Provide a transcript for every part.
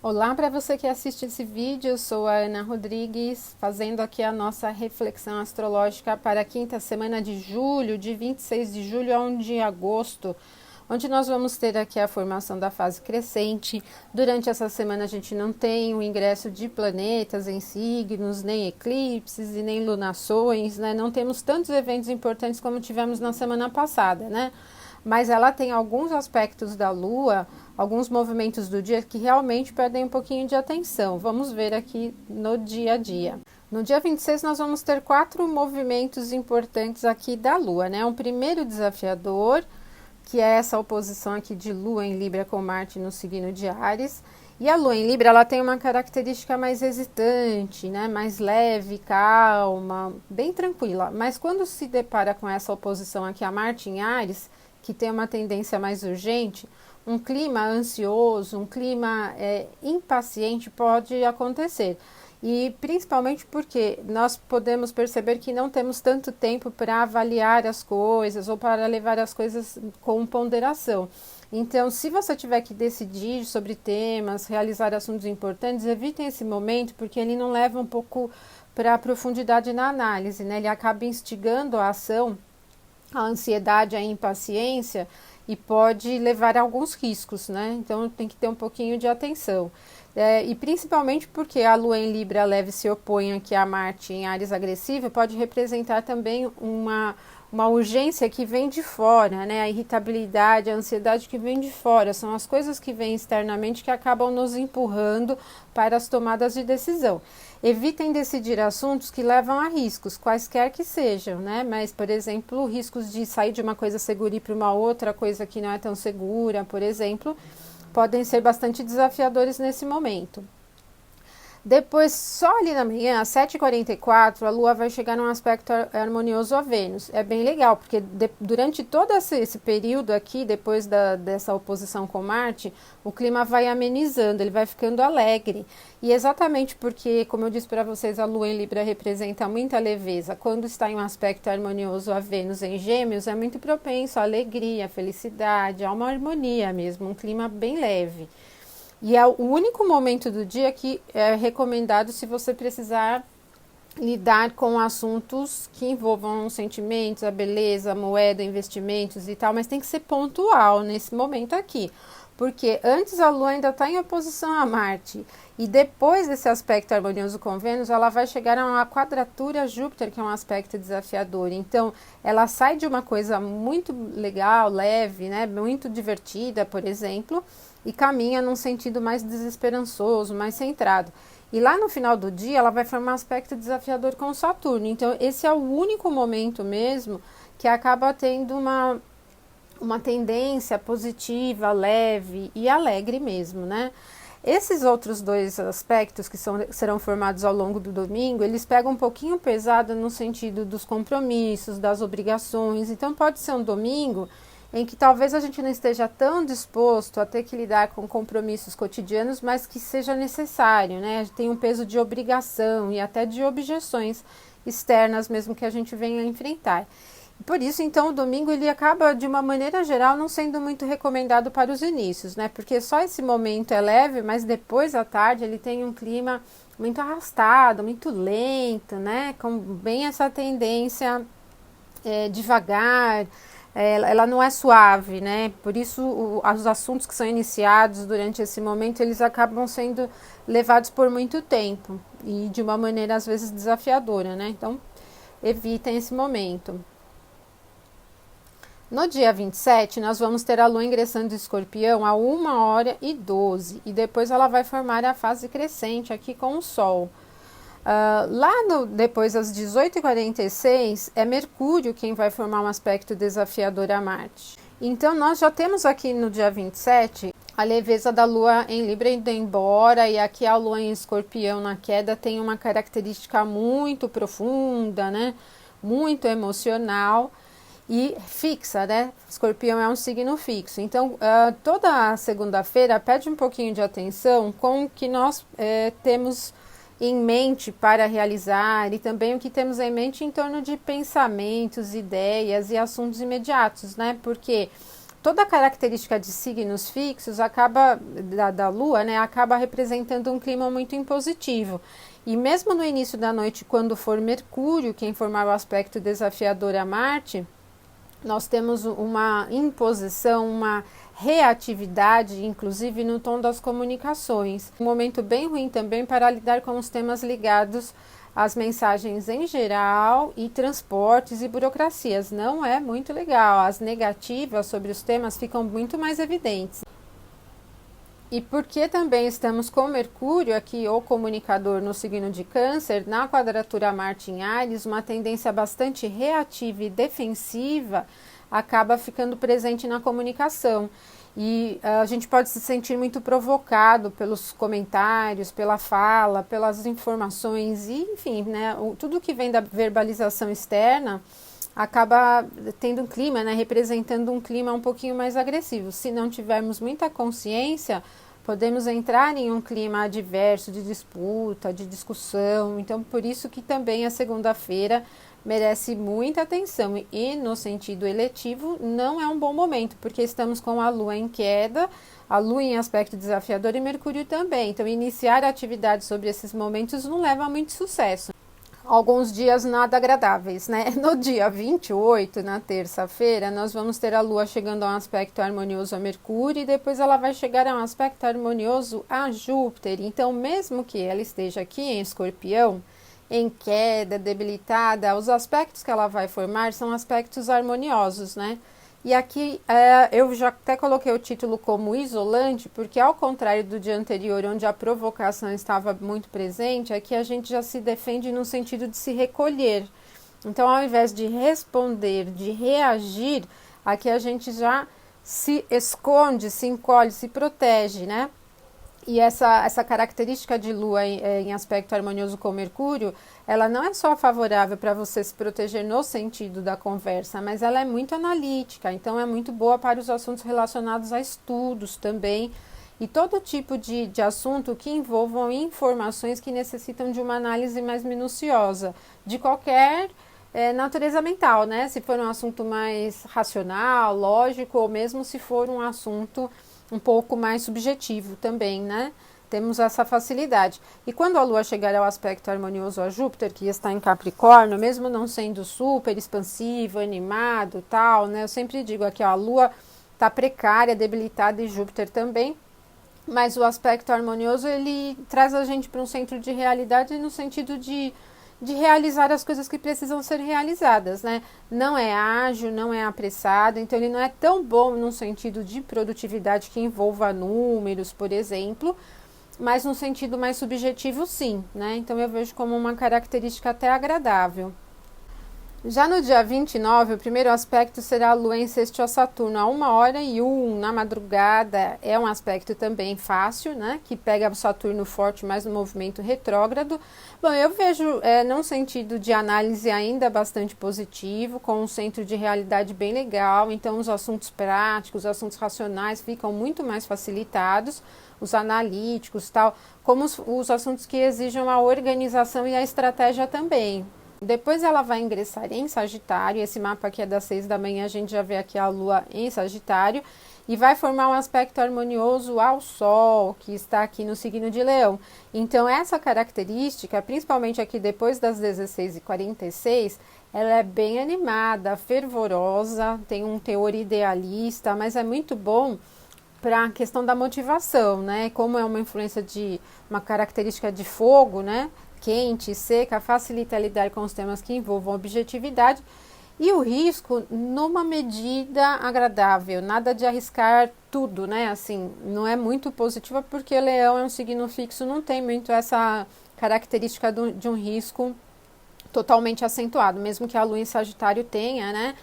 Olá para você que assiste esse vídeo, eu sou a Ana Rodrigues, fazendo aqui a nossa reflexão astrológica para a quinta semana de julho, de 26 de julho a 1 de agosto, onde nós vamos ter aqui a formação da fase crescente. Durante essa semana a gente não tem o ingresso de planetas em signos, nem eclipses e nem lunações, né? Não temos tantos eventos importantes como tivemos na semana passada, né? Mas ela tem alguns aspectos da Lua, alguns movimentos do dia que realmente perdem um pouquinho de atenção. Vamos ver aqui no dia a dia. No dia 26 nós vamos ter 4 movimentos importantes aqui da Lua, né? Um primeiro desafiador, que é essa oposição aqui de Lua em Libra com Marte no signo de Áries. E a Lua em Libra, ela tem uma característica mais hesitante, né? Mais leve, calma, bem tranquila. Mas quando se depara com essa oposição aqui a Marte em Áries, que tem uma tendência mais urgente, um clima ansioso, um clima impaciente pode acontecer. E principalmente porque nós podemos perceber que não temos tanto tempo para avaliar as coisas ou para levar as coisas com ponderação. Então, se você tiver que decidir sobre temas, realizar assuntos importantes, evitem esse momento, porque ele não leva um pouco para a profundidade na análise, né? Ele acaba instigando a ação, a ansiedade, a impaciência, e pode levar a alguns riscos, né? Então tem que ter um pouquinho de atenção. E principalmente porque a Lua em Libra leve se opõe aqui a Marte em Áries agressiva, pode representar também uma urgência que vem de fora, né? A irritabilidade, a ansiedade que vem de fora, são as coisas que vêm externamente que acabam nos empurrando para as tomadas de decisão. Evitem decidir assuntos que levam a riscos, quaisquer que sejam, né? Mas, por exemplo, riscos de sair de uma coisa segura e ir para uma outra coisa que não é tão segura, por exemplo, podem ser bastante desafiadores nesse momento. Depois, só ali na manhã, às 7h44, a Lua vai chegar num aspecto harmonioso a Vênus. É bem legal, porque durante todo esse período aqui, depois dessa oposição com Marte, o clima vai amenizando, ele vai ficando alegre. E exatamente porque, como eu disse para vocês, a Lua em Libra representa muita leveza. Quando está em um aspecto harmonioso a Vênus em Gêmeos, é muito propenso à alegria, à felicidade, a uma harmonia mesmo, um clima bem leve. E é o único momento do dia que é recomendado se você precisar lidar com assuntos que envolvam sentimentos, a beleza, a moeda, investimentos e tal, mas tem que ser pontual nesse momento aqui. Porque antes a Lua ainda está em oposição a Marte e depois desse aspecto harmonioso com Vênus, ela vai chegar a uma quadratura a Júpiter, que é um aspecto desafiador. Então, ela sai de uma coisa muito legal, leve, né, muito divertida, por exemplo, e caminha num sentido mais desesperançoso, mais centrado. E lá no final do dia, ela vai formar um aspecto desafiador com Saturno. Então, esse é o único momento mesmo que acaba tendo uma tendência positiva, leve e alegre mesmo, né? Esses outros dois aspectos que serão formados ao longo do domingo, eles pegam um pouquinho pesado no sentido dos compromissos, das obrigações. Então pode ser um domingo em que talvez a gente não esteja tão disposto a ter que lidar com compromissos cotidianos, mas que seja necessário, né? Tem um peso de obrigação e até de objeções externas mesmo que a gente venha a enfrentar. Por isso, então, o domingo ele acaba, de uma maneira geral, não sendo muito recomendado para os inícios, né? Porque só esse momento é leve, mas depois, à tarde, ele tem um clima muito arrastado, muito lento, né? Com bem essa tendência devagar, ela não é suave, né? Por isso, os assuntos que são iniciados durante esse momento, eles acabam sendo levados por muito tempo e de uma maneira, às vezes, desafiadora, né? Então, evitem esse momento. No dia 27, nós vamos ter a Lua ingressando em Escorpião a 1h12 e depois ela vai formar a fase crescente aqui com o Sol. Depois, às 18h46, é Mercúrio quem vai formar um aspecto desafiador a Marte. Então, nós já temos aqui no dia 27 a leveza da Lua em Libra indo embora, e aqui a Lua em Escorpião na queda tem uma característica muito profunda, né? Muito emocional e fixa, né? Escorpião é um signo fixo. Então, toda segunda-feira pede um pouquinho de atenção com o que nós temos em mente para realizar e também o que temos em mente em torno de pensamentos, ideias e assuntos imediatos, né? Porque toda a característica de signos fixos da Lua, né, acaba representando um clima muito impositivo. E mesmo no início da noite, quando for Mercúrio, quem formar o aspecto desafiador a Marte, nós temos uma imposição, uma reatividade, inclusive no tom das comunicações. Um momento bem ruim também para lidar com os temas ligados às mensagens em geral e transportes e burocracias. Não é muito legal. As negativas sobre os temas ficam muito mais evidentes. E porque também estamos com Mercúrio aqui, o comunicador no signo de Câncer, na quadratura Marte em Áries, uma tendência bastante reativa e defensiva acaba ficando presente na comunicação. E a gente pode se sentir muito provocado pelos comentários, pela fala, pelas informações, e enfim, né, tudo que vem da verbalização externa acaba tendo um clima, né, representando um clima um pouquinho mais agressivo. Se não tivermos muita consciência, podemos entrar em um clima adverso de disputa, de discussão. Então, por isso que também a segunda-feira merece muita atenção. E no sentido eletivo, não é um bom momento, porque estamos com a Lua em queda, a Lua em aspecto desafiador e Mercúrio também. Então, iniciar a atividade sobre esses momentos não leva a muito sucesso. Alguns dias nada agradáveis, né? No dia 28, na terça-feira, nós vamos ter a Lua chegando a um aspecto harmonioso a Mercúrio e depois ela vai chegar a um aspecto harmonioso a Júpiter. Então, mesmo que ela esteja aqui em Escorpião, em queda, debilitada, os aspectos que ela vai formar são aspectos harmoniosos, né? E aqui eu já até coloquei o título como isolante, porque ao contrário do dia anterior, onde a provocação estava muito presente, aqui a gente já se defende no sentido de se recolher. Então, ao invés de responder, de reagir, aqui a gente já se esconde, se encolhe, se protege, né? E essa característica de Lua em aspecto harmonioso com Mercúrio, ela não é só favorável para você se proteger no sentido da conversa, mas ela é muito analítica, então é muito boa para os assuntos relacionados a estudos também, e todo tipo de assunto que envolvam informações que necessitam de uma análise mais minuciosa, de qualquer natureza mental, né? Se for um assunto mais racional, lógico, ou mesmo se for um assunto um pouco mais subjetivo também, né? Temos essa facilidade. E quando a Lua chegar ao aspecto harmonioso a Júpiter, que está em Capricórnio, mesmo não sendo super expansivo, animado, tal, né? Eu sempre digo aqui, ó, a Lua está precária, debilitada e Júpiter também, mas o aspecto harmonioso, ele traz a gente para um centro de realidade no sentido de realizar as coisas que precisam ser realizadas, né? Não é ágil, não é apressado, então ele não é tão bom no sentido de produtividade que envolva números, por exemplo, mas no sentido mais subjetivo, sim, né? Então eu vejo como uma característica até agradável. Já no dia 29, o primeiro aspecto será a Lua em sextil a Saturno a 1h01 na madrugada. É um aspecto também fácil, né? Que pega o Saturno forte, mas no movimento retrógrado. Bom, eu vejo num sentido de análise ainda bastante positivo, com um centro de realidade bem legal. Então, os assuntos práticos, os assuntos racionais ficam muito mais facilitados, os analíticos, tal, como os assuntos que exijam a organização e a estratégia também. Depois ela vai ingressar em Sagitário, esse mapa aqui é das 6 da manhã, a gente já vê aqui a Lua em Sagitário, e vai formar um aspecto harmonioso ao Sol, que está aqui no signo de Leão. Então, essa característica, principalmente aqui depois das 16h46, ela é bem animada, fervorosa, tem um teor idealista, mas é muito bom para a questão da motivação, né? Como é uma influência de uma característica de fogo, né? Quente, seca, facilita lidar com os temas que envolvam objetividade e o risco numa medida agradável, nada de arriscar tudo, né? Assim, não é muito positiva porque Leão é um signo fixo, não tem muito essa característica de um risco totalmente acentuado, mesmo que a Lua em Sagitário tenha, né?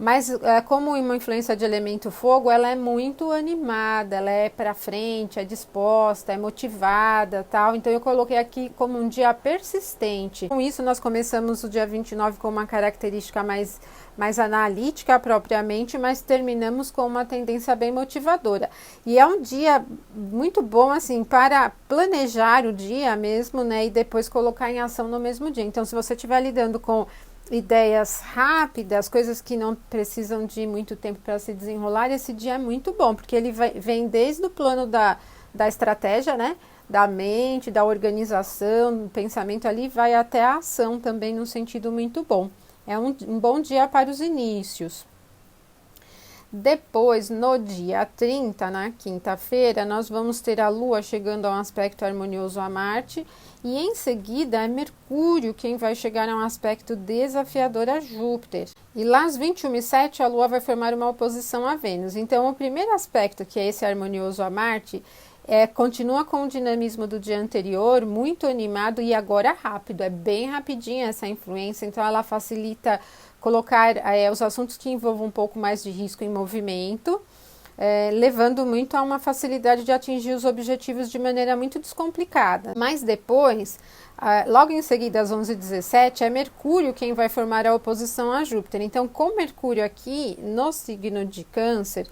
Mas como uma influência de elemento fogo, ela é muito animada, ela é para frente, é disposta, é motivada, tal. Então eu coloquei aqui como um dia persistente. Com isso nós começamos o dia 29 com uma característica mais analítica propriamente, mas terminamos com uma tendência bem motivadora. E é um dia muito bom assim para planejar o dia mesmo, né, e depois colocar em ação no mesmo dia. Então se você estiver lidando com ideias rápidas, coisas que não precisam de muito tempo para se desenrolar, esse dia é muito bom, porque ele vem desde o plano da estratégia, né? Da mente, da organização, do pensamento ali, vai até a ação também num sentido muito bom. É um bom dia para os inícios. Depois, no dia 30, na quinta-feira, nós vamos ter a Lua chegando a um aspecto harmonioso a Marte e em seguida é Mercúrio quem vai chegar a um aspecto desafiador a Júpiter. E lá às 21h07 a Lua vai formar uma oposição a Vênus. Então o primeiro aspecto, que é esse harmonioso a Marte, continua com o dinamismo do dia anterior, muito animado e agora rápido, é bem rapidinha essa influência, então ela facilita colocar os assuntos que envolvam um pouco mais de risco em movimento, levando muito a uma facilidade de atingir os objetivos de maneira muito descomplicada. Mas depois, logo em seguida, às 11h17, é Mercúrio quem vai formar a oposição a Júpiter. Então, com Mercúrio aqui no signo de Câncer,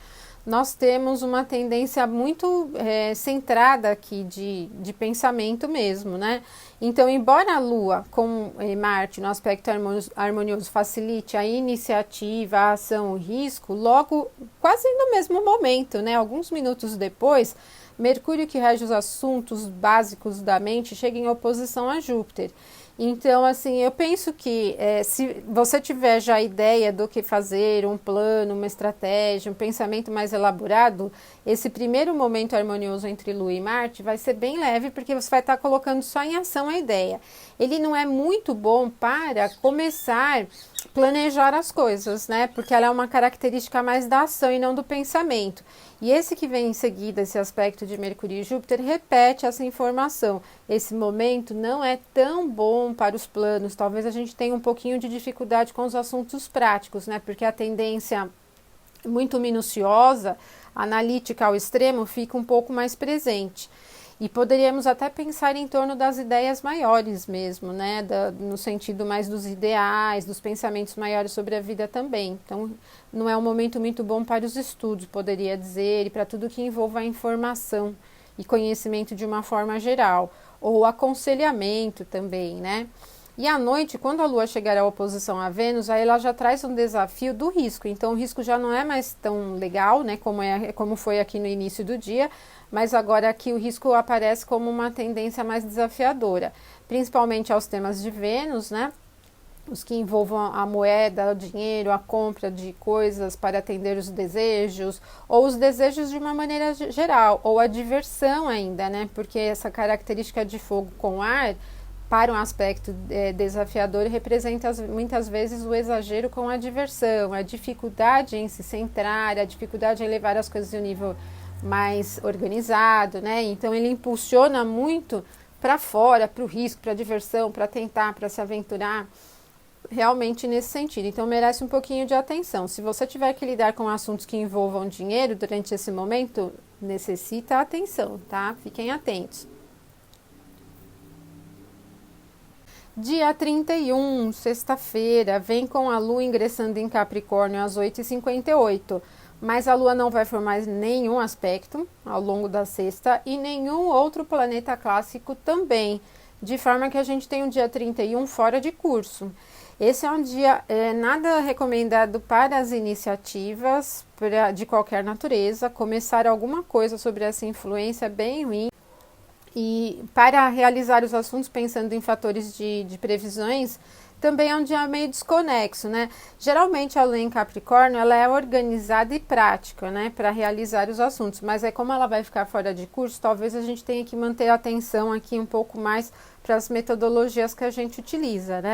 nós temos uma tendência muito centrada aqui de pensamento mesmo, né? Então, embora a Lua com Marte no aspecto harmonioso facilite a iniciativa, a ação, o risco, logo quase no mesmo momento, né? Alguns minutos depois, Mercúrio, que rege os assuntos básicos da mente, chega em oposição a Júpiter. Então, assim, eu penso que se você tiver já a ideia do que fazer, um plano, uma estratégia, um pensamento mais elaborado, esse primeiro momento harmonioso entre Lua e Marte vai ser bem leve, porque você vai estar colocando só em ação a ideia. Ele não é muito bom para começar a planejar as coisas, né? Porque ela é uma característica mais da ação e não do pensamento. E esse que vem em seguida, esse aspecto de Mercúrio e Júpiter, repete essa informação. Esse momento não é tão bom para os planos, talvez a gente tenha um pouquinho de dificuldade com os assuntos práticos, né? Porque a tendência muito minuciosa, analítica ao extremo, fica um pouco mais presente. E poderíamos até pensar em torno das ideias maiores mesmo, né? No sentido mais dos ideais, dos pensamentos maiores sobre a vida também. Então, não é um momento muito bom para os estudos, poderia dizer, e para tudo que envolva a informação e conhecimento de uma forma geral. Ou aconselhamento também, né? E à noite, quando a Lua chegar à oposição a Vênus, aí ela já traz um desafio do risco. Então, o risco já não é mais tão legal, né? Como foi aqui no início do dia, mas agora aqui o risco aparece como uma tendência mais desafiadora, principalmente aos temas de Vênus, né? Os que envolvam a moeda, o dinheiro, a compra de coisas para atender os desejos, ou os desejos de uma maneira geral, ou a diversão ainda, né? Porque essa característica de fogo com ar, para um aspecto desafiador, representa muitas vezes o exagero com a diversão, a dificuldade em se centrar, a dificuldade em levar as coisas de um nível mais organizado, né? Então ele impulsiona muito para fora, para o risco, para a diversão, para tentar, para se aventurar, realmente nesse sentido. Então merece um pouquinho de atenção. Se você tiver que lidar com assuntos que envolvam dinheiro durante esse momento, necessita atenção, tá? Fiquem atentos. Dia 31, sexta-feira, vem com a Lua ingressando em Capricórnio às 8h58, mas a Lua não vai formar nenhum aspecto ao longo da sexta e nenhum outro planeta clássico também, de forma que a gente tem o dia 31 fora de curso. Esse é um dia nada recomendado para as iniciativas de qualquer natureza, começar alguma coisa sobre essa influência é bem ruim. E para realizar os assuntos pensando em fatores de previsões, também é um dia meio desconexo, né? Geralmente a Lua em Capricórnio, ela é organizada e prática, né? Para realizar os assuntos, mas como ela vai ficar fora de curso, talvez a gente tenha que manter a atenção aqui um pouco mais para as metodologias que a gente utiliza, né?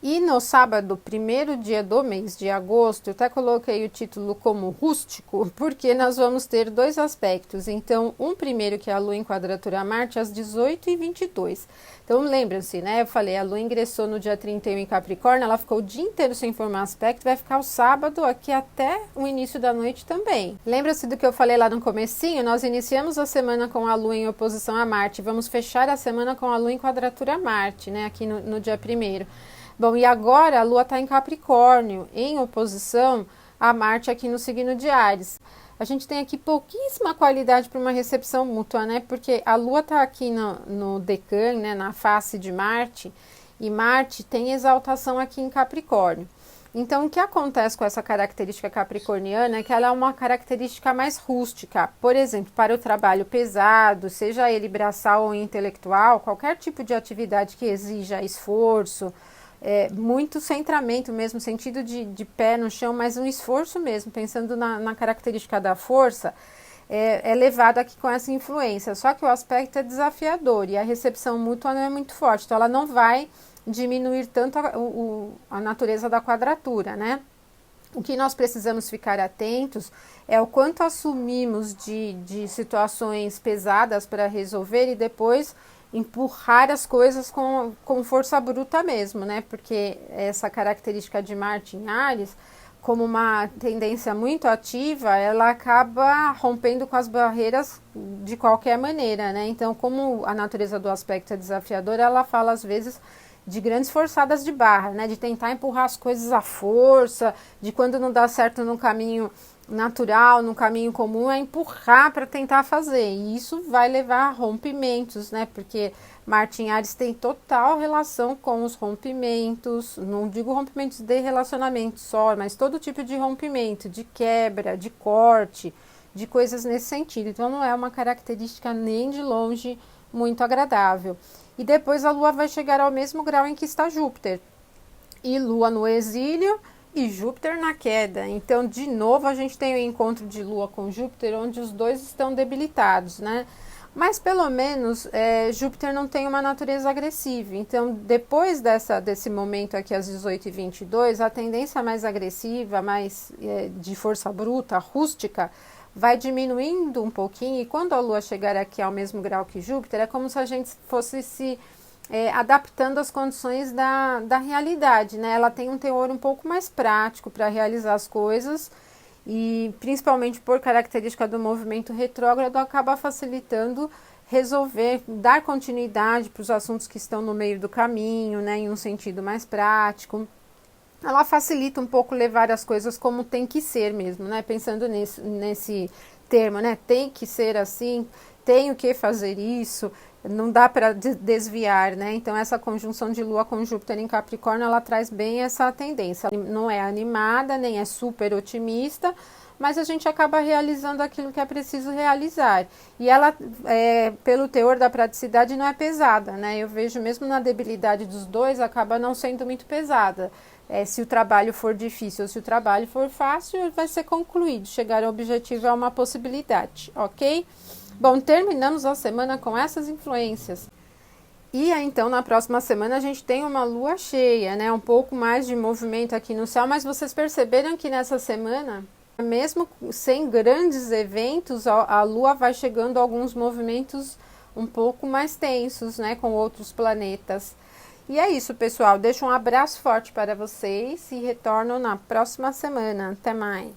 E no sábado, primeiro dia do mês de agosto, eu até coloquei o título como rústico, porque nós vamos ter dois aspectos. Então, um primeiro que é a Lua em quadratura a Marte às 18h22. Então, lembram-se, né? Eu falei, a Lua ingressou no dia 31 em Capricórnio, ela ficou o dia inteiro sem formar aspecto, vai ficar o sábado aqui até o início da noite também. Lembra-se do que eu falei lá no comecinho? Nós iniciamos a semana com a Lua em oposição a Marte, vamos fechar a semana com a Lua em quadratura a Marte, né? Aqui no dia 1º. Bom, e agora a Lua está em Capricórnio, em oposição a Marte aqui no signo de Áries. A gente tem aqui pouquíssima qualidade para uma recepção mútua, né? Porque a Lua está aqui no decã, né? Na face de Marte, e Marte tem exaltação aqui em Capricórnio. Então, o que acontece com essa característica capricorniana é que ela é uma característica mais rústica. Por exemplo, para o trabalho pesado, seja ele braçal ou intelectual, qualquer tipo de atividade que exija esforço, muito centramento mesmo, sentido de pé no chão, mas um esforço mesmo, pensando na característica da força, é levado aqui com essa influência. Só que o aspecto é desafiador e a recepção mútua não é muito forte, então ela não vai diminuir tanto a natureza da quadratura, né? O que nós precisamos ficar atentos é o quanto assumimos de situações pesadas para resolver e depois empurrar as coisas com força bruta mesmo, né? Porque essa característica de Marte em Áries, como uma tendência muito ativa, ela acaba rompendo com as barreiras de qualquer maneira, né? Então, como a natureza do aspecto é desafiadora, ela fala às vezes de grandes forçadas de barra, né? De tentar empurrar as coisas à força, de quando não dá certo no caminho natural, no caminho comum, é empurrar para tentar fazer. E isso vai levar a rompimentos, né? Porque Marte em Áries tem total relação com os rompimentos, não digo rompimentos de relacionamento só, mas todo tipo de rompimento, de quebra, de corte, de coisas nesse sentido. Então não é uma característica nem de longe muito agradável. E depois a Lua vai chegar ao mesmo grau em que está Júpiter. E Lua no exílio e Júpiter na queda. Então, de novo, a gente tem o encontro de Lua com Júpiter, onde os dois estão debilitados, né? Mas, pelo menos, Júpiter não tem uma natureza agressiva. Então, depois desse momento aqui, às 18h22, a tendência mais agressiva, mais de força bruta, rústica, vai diminuindo um pouquinho, e quando a Lua chegar aqui ao mesmo grau que Júpiter, é como se a gente fosse se adaptando às condições da realidade, né? Ela tem um teor um pouco mais prático para realizar as coisas, e principalmente por característica do movimento retrógrado, acaba facilitando resolver, dar continuidade para os assuntos que estão no meio do caminho, né? Em um sentido mais prático. Ela facilita um pouco levar as coisas como tem que ser mesmo, né? Pensando nesse termo, né? Tem que ser assim, tenho que fazer isso, não dá para desviar, né? Então, essa conjunção de Lua com Júpiter em Capricórnio, ela traz bem essa tendência. Não é animada, nem é super otimista, mas a gente acaba realizando aquilo que é preciso realizar. E ela, pelo teor da praticidade, não é pesada, né? Eu vejo mesmo na debilidade dos dois, acaba não sendo muito pesada. Se o trabalho for difícil ou se o trabalho for fácil, vai ser concluído. Chegar ao objetivo é uma possibilidade, ok? Bom, terminamos a semana com essas influências. E aí, então, na próxima semana a gente tem uma lua cheia, né? Um pouco mais de movimento aqui no céu, mas vocês perceberam que nessa semana, mesmo sem grandes eventos, a lua vai chegando a alguns movimentos um pouco mais tensos, né? Com outros planetas. E é isso, pessoal. Deixo um abraço forte para vocês e retorno na próxima semana. Até mais.